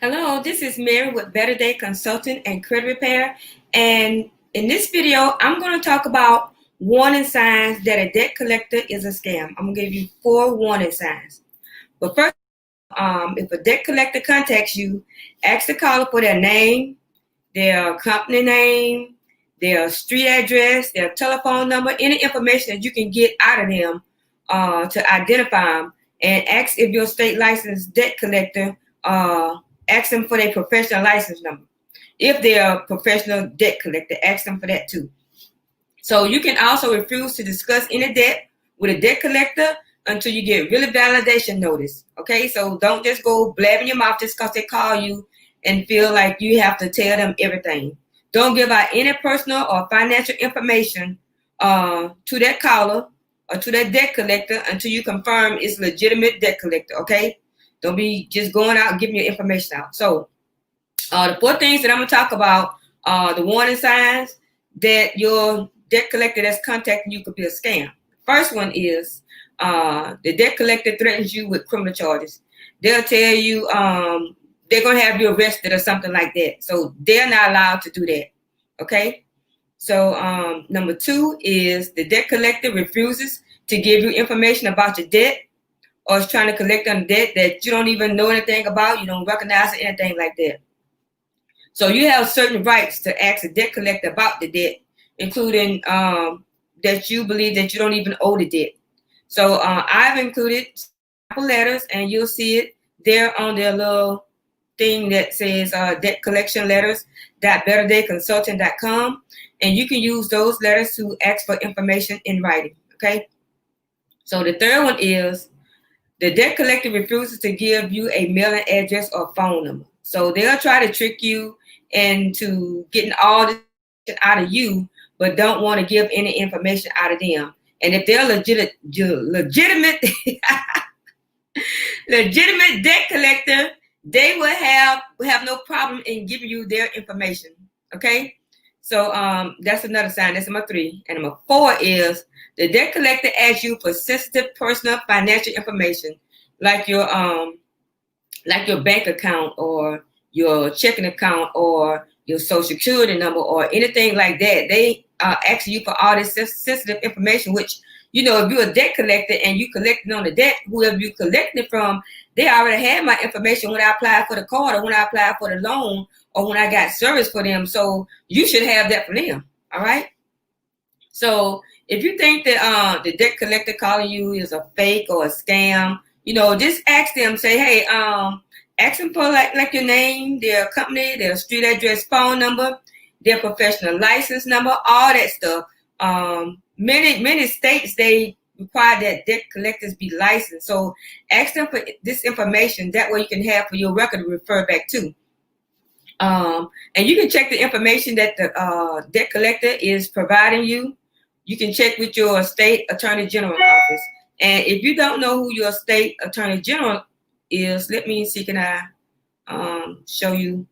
Hello, this is Mary with Better Day Consulting and Credit Repair. And in this video, I'm going to talk about warning signs that a debt collector is a scam. I'm going to give you 4 warning signs. But first, if a debt collector contacts you, ask the caller for their name, their company name, their street address, their telephone number, any information that you can get out of them to identify them, and ask if your state licensed debt collector, ask them for their professional license number. If they're a professional debt collector, ask them for that too. So you can also refuse to discuss any debt with a debt collector until you get really validation notice. Okay, so don't just go blabbing your mouth just because they call you and feel like you have to tell them everything. Don't give out any personal or financial information to that caller or to that debt collector until you confirm it's legitimate debt collector. Okay, don't be just going out and giving your information out. So the 4 things that I'm going to talk about are the warning signs that your debt collector that's contacting you could be a scam. First one is the debt collector threatens you with criminal charges. They'll tell you they're going to have you arrested or something like that. So they're not allowed to do that. Okay? So number 2 is the debt collector refuses to give you information about your debt or is trying to collect on debt that you don't even know anything about, you don't recognize or anything like that. So you have certain rights to ask a debt collector about the debt, including that you believe that you don't even owe the debt. So I've included sample letters, and you'll see it there on their little thing that says debt collection letters.betterdayconsulting.com, and you can use those letters to ask for information in writing. Okay. So the third one is the debt collector refuses to give you a mailing address or phone number. So they'll try to trick you into getting all this out of you, but don't want to give any information out of them. And if they're legitimate legitimate debt collector, they will have no problem in giving you their information. Okay. So that's another sign. That's number 3. And number 4 is the debt collector asks you for sensitive personal financial information, like your bank account or your checking account or your social security number or anything like that. They ask you for all this sensitive information, which, you know, if you're a debt collector and you collecting on the debt, whoever you collecting it from, they already had my information when I applied for the card or when I applied for the loan or when I got service for them. So you should have that from them. All right. So if you think that the debt collector calling you is a fake or a scam, you know, just ask them, say, hey, ask them for like your name, their company, their street address, phone number, their professional license number, all that stuff. Many states, they require that debt collectors be licensed. So ask them for this information. That way you can have for your record to refer back to. And you can check the information that the debt collector is providing you. You can check with your state attorney general office. And if you don't know who your state attorney general is, let me see, can I show you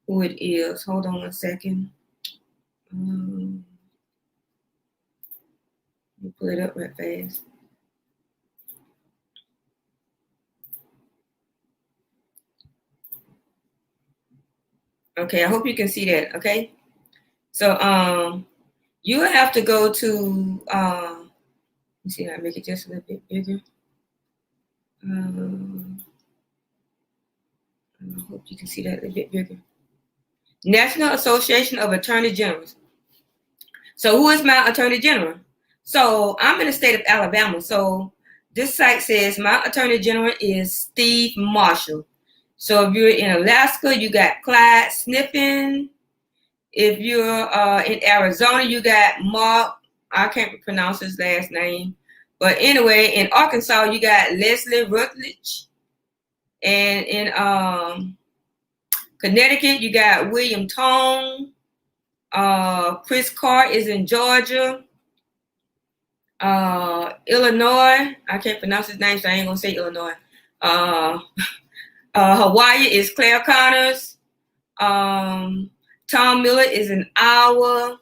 who it is? Hold on 1 second. Let me pull it up right fast. Okay, I hope you can see that. Okay, so you will have to go to let me see, I make it just a little bit bigger. I hope you can see that a little bit bigger. National Association of Attorney Generals. So who is my attorney general? So I'm in the state of Alabama. So this site says my attorney general is Steve Marshall. So if you're in Alaska, you got Clyde Sniffen. If you're in Arizona, you got Mark. I can't pronounce his last name. But anyway, in Arkansas, you got Leslie Rutledge. And in Connecticut, you got William Tone. Chris Carr is in Georgia. Illinois, I can't pronounce his name, so I ain't gonna say Illinois. Hawaii is Claire Connors. Tom Miller is in Iowa.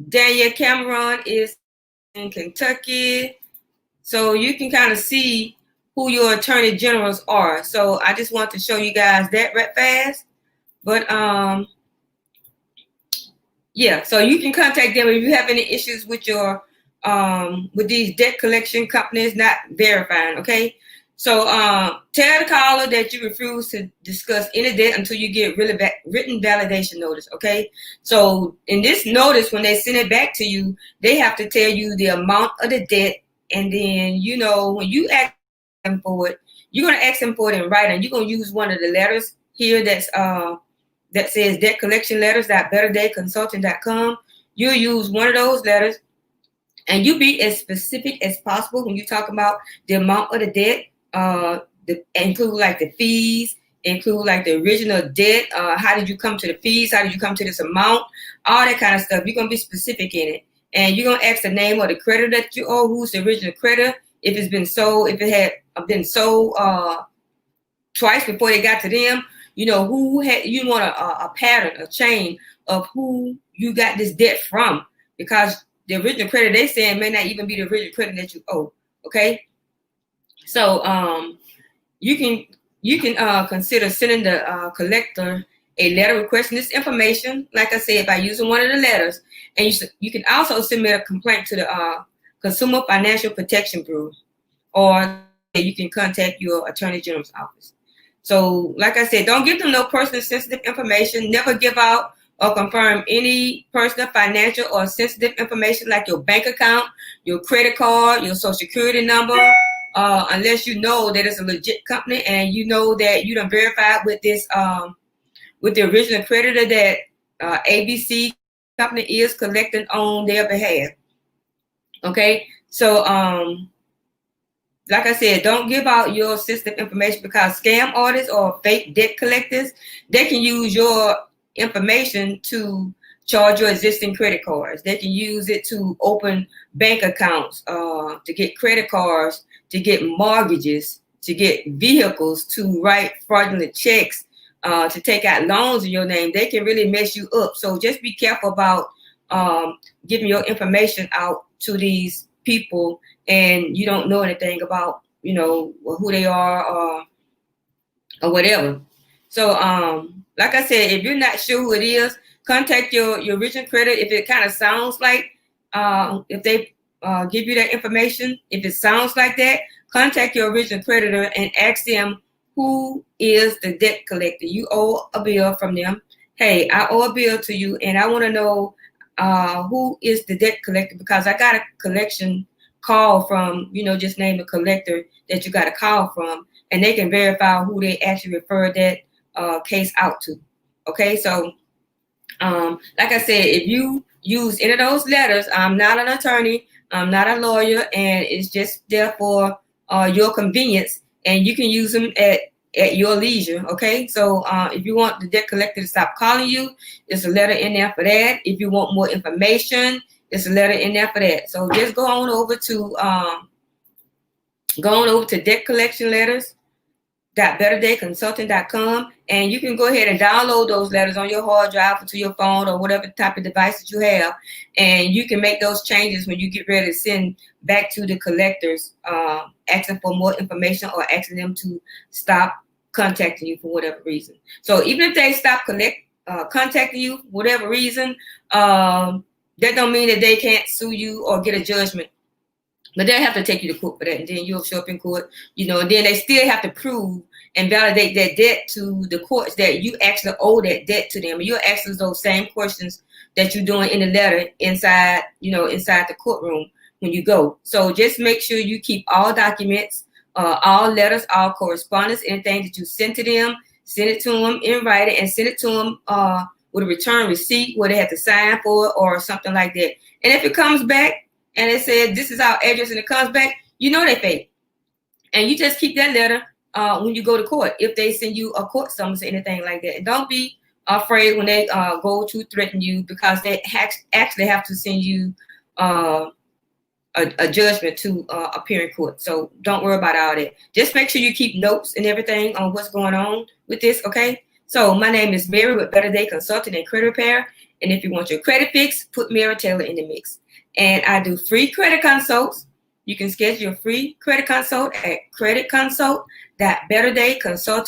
Daniel Cameron is in Kentucky. So you can kind of see who your attorney generals are. So I just want to show you guys that right fast. But yeah, so you can contact them if you have any issues with your with these debt collection companies not verifying. Okay, so tell the caller that you refuse to discuss any debt until you get written validation notice. Okay, so in this notice, when they send it back to you, they have to tell you the amount of the debt, and then when you ask them for it, you're gonna ask them for it in writing. You're gonna use one of the letters here that says debt collection letters.betterdayconsulting.com. You'll use one of those letters, and you be as specific as possible when you talk about the amount of the debt. Include like the fees, include like the original debt. How did you come to the fees? How did you come to this amount? All that kind of stuff. You're gonna be specific in it, and you're gonna ask the name of the creditor that you owe, who's the original creditor, if it's been sold, if it had been sold twice before they got to them. Who had, you want a pattern, a chain of who you got this debt from, because the original credit they saying may not even be the original credit that you owe. Okay, so you can consider sending the collector a letter requesting this information, like I said, by using one of the letters, and you can also submit a complaint to the Consumer Financial Protection Bureau, or you can contact your Attorney General's office. So, like I said, don't give them no personal sensitive information. Never give out or confirm any personal, financial, or sensitive information like your bank account, your credit card, your social security number, unless you know that it's a legit company and you know that you done verified with this, with the original creditor that ABC company is collecting on their behalf. Okay, so like I said, don't give out your sensitive information, because scam artists or fake debt collectors, they can use your information to charge your existing credit cards. They can use it to open bank accounts, to get credit cards, to get mortgages, to get vehicles, to write fraudulent checks, to take out loans in your name. They can really mess you up. So just be careful about giving your information out to these people and you don't know anything about who they are or whatever. So like I said, if you're not sure who it is, contact your original credit. If it kind of sounds like if they give you that information, if it sounds like that, contact your original creditor and ask them who is the debt collector. You owe a bill from them. Hey, I owe a bill to you and I want to know who is the debt collector, because I got a collection call from, just name the collector that you got a call from, and they can verify who they actually referred that case out to. Okay, so like I said, if you use any of those letters, I'm not an attorney, I'm not a lawyer, and it's just there for your convenience, and you can use them at your leisure. Okay, so if you want the debt collector to stop calling you, there's a letter in there for that. If you want more information, there's a letter in there for that. So just go on over to debt collection letters.betterdayconsulting.com, and you can go ahead and download those letters on your hard drive or to your phone or whatever type of device that you have, and you can make those changes when you get ready to send back to the collectors, asking for more information or asking them to stop contacting you for whatever reason. So even if they stop contacting you for whatever reason, that don't mean that they can't sue you or get a judgment. But they'll have to take you to court for that, and then you'll show up in court, and then they still have to prove and validate that debt to the courts that you actually owe that debt to them. You'll ask those same questions that you're doing in the letter inside the courtroom when you go. So just make sure you keep all documents, all letters, all correspondence, anything that you send to them, send it to them in writing, and send it to them with a return receipt where they have to sign for it or something like that. And if it comes back and it said this is our address and it comes back, they fake. And you just keep that letter when you go to court, if they send you a court summons or anything like that. And don't be afraid when they go to threaten you, because they actually have to send you a judgment to appear in court. So don't worry about all that. Just make sure you keep notes and everything on what's going on with this, okay? So my name is Mary with Better Day Consulting and Credit Repair. And if you want your credit fixed, put Mary Taylor in the mix. And I do free credit consults. You can schedule your free credit consult at creditconsult.betterdayconsulting.com.